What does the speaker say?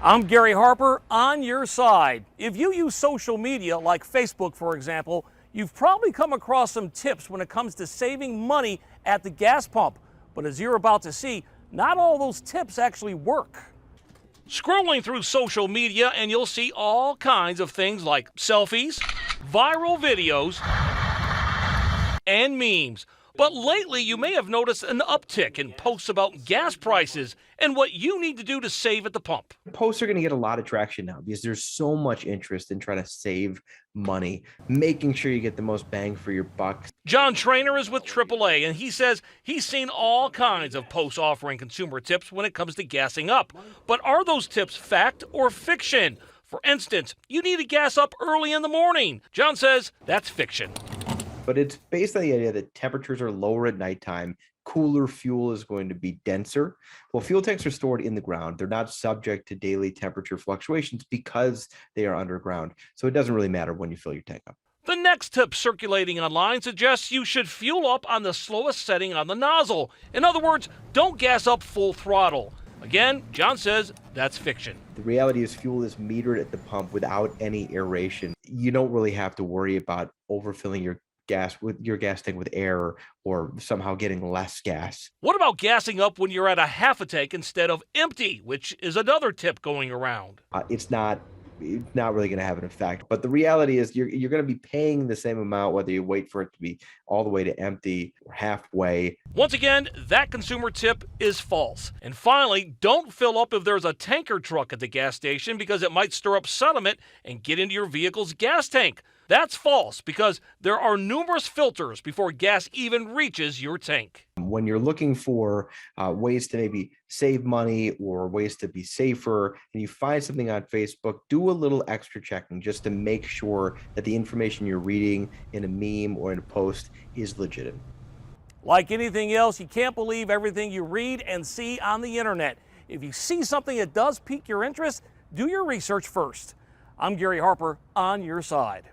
I'm Gary Harper, on your side. If you use social media like Facebook, for example, you've probably come across some tips when it comes to saving money at the gas pump. But as you're about to see, not all those tips actually work. Scrolling through social media and you'll see all kinds of things like selfies, viral videos, and memes. But lately, you may have noticed an uptick in posts about gas prices and what you need to do to save at the pump. Posts are going to get a lot of traction now because there's so much interest in trying to save money, making sure you get the most bang for your buck. John Trainer is with AAA, and he says he's seen all kinds of posts offering consumer tips when it comes to gassing up. But are those tips fact or fiction? For instance, you need to gas up early in the morning. John says that's fiction. But it's based on the idea that temperatures are lower at nighttime, cooler fuel is going to be denser. Well, fuel tanks are stored in the ground. They're not subject to daily temperature fluctuations because they are underground. So it doesn't really matter when you fill your tank up. The next tip circulating online suggests you should fuel up on the slowest setting on the nozzle. In other words, don't gas up full throttle. Again, John says that's fiction. The reality is fuel is metered at the pump without any aeration. You don't really have to worry about overfilling your gas tank with air or somehow getting less gas. What about gassing up when you're at a half a tank instead of empty, which is another tip going around? It's not really going to have an effect, but the reality is you're going to be paying the same amount whether you wait for it to be all the way to empty or halfway. Once again, that consumer tip is false. And finally, don't fill up if there's a tanker truck at the gas station because it might stir up sediment and get into your vehicle's gas tank. That's false because there are numerous filters before gas even reaches your tank. When you're looking for ways to maybe save money or ways to be safer, and you find something on Facebook, do a little extra checking just to make sure that the information you're reading in a meme or in a post is legitimate. Like anything else, you can't believe everything you read and see on the internet. If you see something that does pique your interest, do your research first. I'm Gary Harper, on your side.